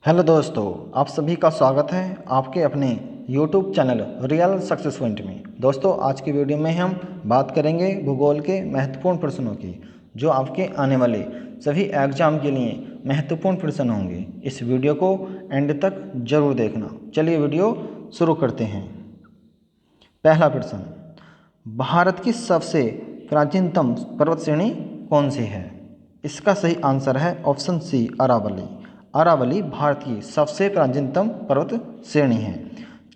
Hello दोस्तों, आप सभी का स्वागत है आपके अपने YouTube channel real success point में। दोस्तों, आज की वीडियो में हम बात करेंगे भूगोल के महत्वपूर्ण प्रश्नों की, जो आपके आने वाले सभी एग्जाम के लिए महत्वपूर्ण प्रश्न होंगे। इस वीडियो को एंड तक जरूर देखना। चलिए वीडियो शुरू करते हैं। पहला प्रश्न, भारत की सबसे प्राचीनतम पर्वत श्रेणी कौन सी है? इसका सही आंसर है ऑप्शन सी, अरावली। अरावली भारत की सबसे प्राचीनतम पर्वत श्रेणी है।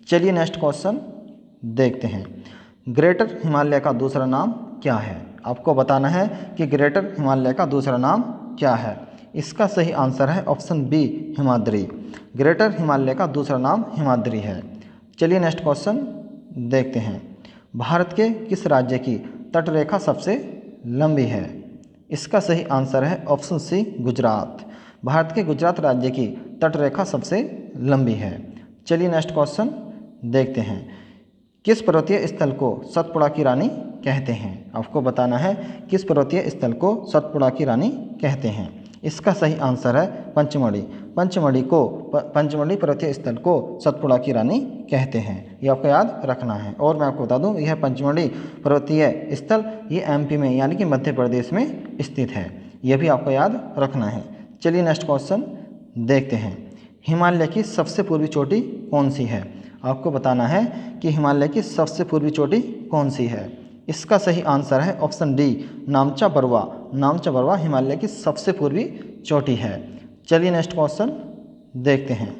चलिए नेक्स्ट क्वेश्चन देखते हैं। ग्रेटर हिमालय का दूसरा नाम क्या है? आपको बताना है कि ग्रेटर हिमालय का दूसरा नाम क्या है। इसका सही आंसर है option B, Himadri. Greater Himalaya का दूसरा नाम हिमाद्री है। चलिए नेक्स्ट क्वेश्चन देखते हैं। भारत के किस राज्य की तटरेखा सबसे लंबी है? इसका सही आंसर है ऑप्शन सी, गुजरात। भारत के गुजरात राज्य की तटरेखा सबसे लंबी है। चलिए नेक्स्ट क्वेश्चन देखते हैं। किस पर्वतीय स्थल को सतपुड़ा की रानी कहते हैं? आपको बताना है किस पर्वतीय स्थल को सतपुड़ा की रानी कहते हैं। इसका सही आंसर है पंचमढ़ी। पंचमढ़ी पर्वतीय स्थल को सतपुड़ा की रानी कहते हैं। ये आपको याद रखना है। और मैं आपको बता दूं, यह पंचमढ़ी पर्वतीय स्थल ये एमपी में यानी कि मध्य प्रदेश में स्थित है। यह भी आपको याद रखना है। चलिए नेक्स्ट क्वेश्चन देखते हैं। हिमालय की सबसे पूर्वी चोटी कौन सी है? आपको बताना है कि हिमालय की सबसे पूर्वी चोटी कौन सी है। इसका सही आंसर है ऑप्शन डी, नामचा बरुआ। नामचा बरुआ हिमालय की सबसे पूर्वी चोटी है। चलिए नेक्स्ट क्वेश्चन देखते हैं।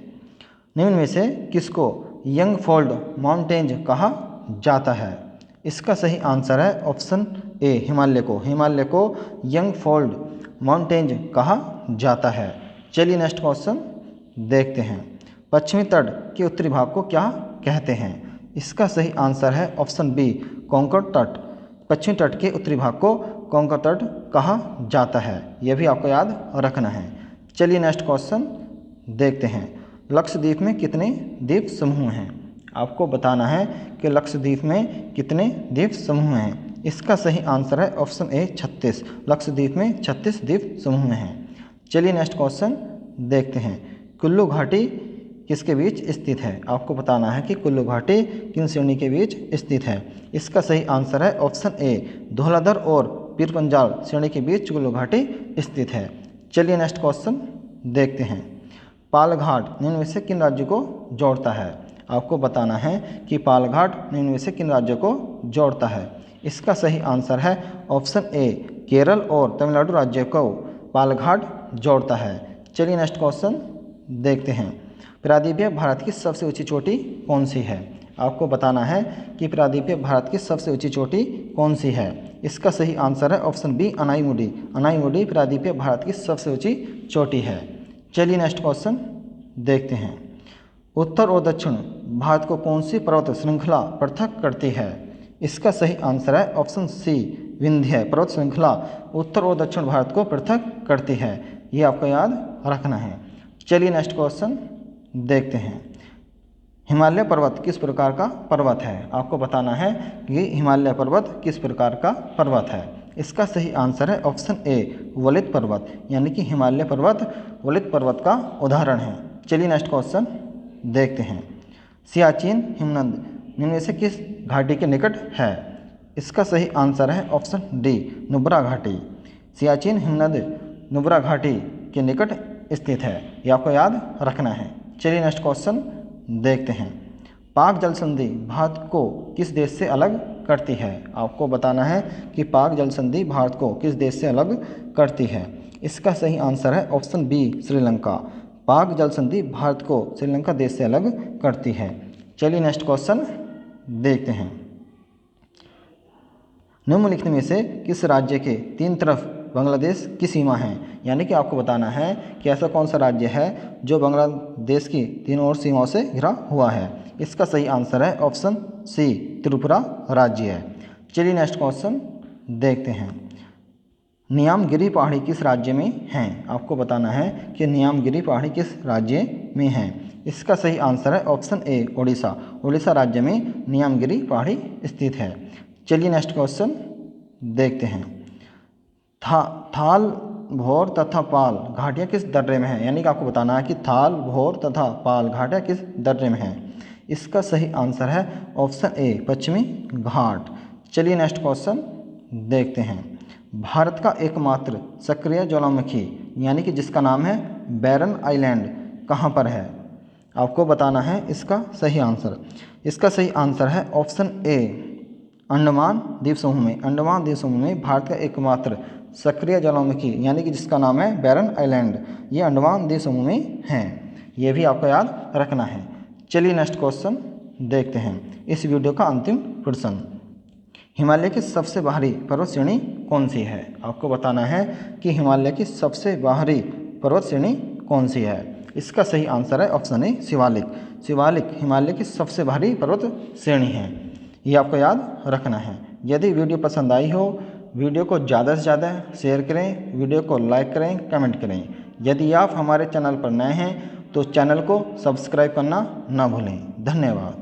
निम्न में से किसको यंगफोल्ड माउंटेन्स कहा जाता है? इसका सही आंसर है ऑप्शन ए, हिमालय को। हिमालय को यंगफोल्ड माउंटेन्स कहा जाता है। चलिए नेक्स्ट क्वेश्चन देखते हैं। पश्चिमी तट के उत्तरी भाग को क्या कहते हैं? इसका सही आंसर है ऑप्शन बी, कोंकण तट। पश्चिमी तट के उत्तरी भाग को कोंकण तट कहा जाता है। यह भी आपको याद रखना है। चलिए नेक्स्ट क्वेश्चन देखते हैं। लक्षद्वीप में कितने द्वीप समूह हैं? आपको बताना है कि लक्षद्वीप में कितने द्वीप समूह हैं। इसका सही आंसर है ऑप्शन ए, 36। लक्षद्वीप में 36 द्वीप समूह हैं। चलिए नेक्स्ट क्वेश्चन देखते हैं। कुल्लू घाटी किसके बीच स्थित है? आपको बताना है कि कुल्लू घाटी किन श्रेणी के बीच स्थित है। इसका सही आंसर है ऑप्शन ए, धौलाधर और पीरपंजाल श्रेणी के बीच कुल्लू घाटी स्थित है। चलिए नेक्स्ट क्वेश्चन देखते हैं। पालघाट निम्न में से किन राज्यों को जोड़ता है? आपको बताना है कि पालघाट निम्न में से किन राज्यों को जोड़ता है। इसका सही आंसर है ऑप्शन ए, केरल और तमिलनाडु राज्यों को पालघाट जोड़ता है। चलिए नेक्स्ट क्वेश्चन देखते हैं। प्रायद्वीपीय भारत की सबसे ऊंची चोटी कौन सी है? आपको बताना है कि प्रायद्वीपीय भारत की सबसे ऊंची चोटी कौन सी है। इसका सही आंसर है ऑप्शन बी, अनाईमुडी। अनाईमुडी प्रायद्वीपीय भारत की सबसे ऊंची चोटी है। चलिए नेक्स्ट क्वेश्चन देखते हैं। उत्तर और दक्षिण भारत को कौन सी पर्वत श्रृंखला पृथक करती है? इसका सही आंसर है ऑप्शन सी, विंध्य पर्वत श्रृंखला उत्तर और दक्षिण भारत को पृथक करती है। ये आपको याद रखना है। चलिए नेक्स्ट क्वेश्चन देखते हैं। हिमालय पर्वत किस प्रकार का पर्वत है? आपको बताना है कि हिमालय पर्वत किस प्रकार का पर्वत है। इसका सही आंसर है ऑप्शन ए, वलित पर्वत। यानी कि हिमालय पर्वत वलित पर्वत का उदाहरण है। चलिए नेक्स्ट क्वेश्चन देखते हैं। सियाचिन हिमनद निम्न में से किस घाटी के निकट है? इसका सही आंसर है ऑप्शन डी, नुब्रा घाटी। सियाचिन हिमनद नुब्रा घाटी के निकट स्थित है। यह आपको याद रखना है। चलिए नेक्स्ट क्वेश्चन देखते हैं। पाक जल संधि भारत को किस देश से अलग करती है? आपको बताना है कि पाक जल संधि भारत को किस देश से अलग करती है। इसका सही आंसर है ऑप्शन बी, श्रीलंका। पाक जल संधि भारत को श्रीलंका देश से अलग करती है। चलिए नेक्स्ट क्वेश्चन देखते हैं। निम्नलिखित में से किस राज्य के तीन तरफ बांग्लादेश की सीमा है? यानी कि आपको बताना है कि ऐसा कौन सा राज्य है जो बांग्लादेश की तीनों ओर सीमाओं से घिरा हुआ है। इसका सही आंसर है ऑप्शन सी, त्रिपुरा राज्य है। चलिए नेक्स्ट क्वेश्चन देखते हैं। नियामगिरी पहाड़ी किस राज्य में है? आपको बताना है कि नियामगिरी पहाड़ी किस राज्य में है। इसका सही आंसर है ऑप्शन ए, उड़ीसा। उड़ीसा राज्य में नियामगिरी पहाड़ी स्थित है। चलिए नेक्स्ट क्वेश्चन देखते हैं। थाल भोर तथा पाल घाटियाँ किस दर्रे में हैं, यानी कि आपको बताना है कि थाल, भोर तथा पाल घाटियाँ किस दर्रे में हैं। इसका सही आंसर है ऑप्शन ए पश्चिमी घाट। चलिए नेक्स्ट क्वेश्चन देखते हैं। भारत का एकमात्र सक्रिय ज्वालामुखी यानी कि जिसका नाम है बैरन आइलैंड कहाँ पर है, आपको बताना है इसका सही आंसर। इसका सही आंसर है ऑप्शन ए अंडमान द्वीप समूह में। अंडमान द्वीप समूह में भारत का एकमात्र सक्रिय ज्वालामुखी यानी कि जिसका नाम है बैरन आइलैंड, ये अंडमान द्वीप समूह में है। ये भी आपको याद रखना है। चलिए नेक्स्ट क्वेश्चन देखते हैं। इस वीडियो का अंतिम प्रश्न, हिमालय की सबसे बाहरी पर्वत श्रेणी कौन सी है, आपको बताना है कि हिमालय की सबसे बाहरी पर्वत श्रेणी कौन सी है। इसका सही आंसर है ऑप्शन ए शिवालिक। शिवालिक हिमालय की सबसे बाहरी पर्वत श्रेणी है, ये आपको याद रखना है। यदि वीडियो पसंद आई हो, वीडियो को ज़्यादा से ज़्यादा शेयर करें, वीडियो को लाइक करें, कमेंट करें। यदि आप हमारे चैनल पर नए हैं तो चैनल को सब्सक्राइब करना ना भूलें। धन्यवाद।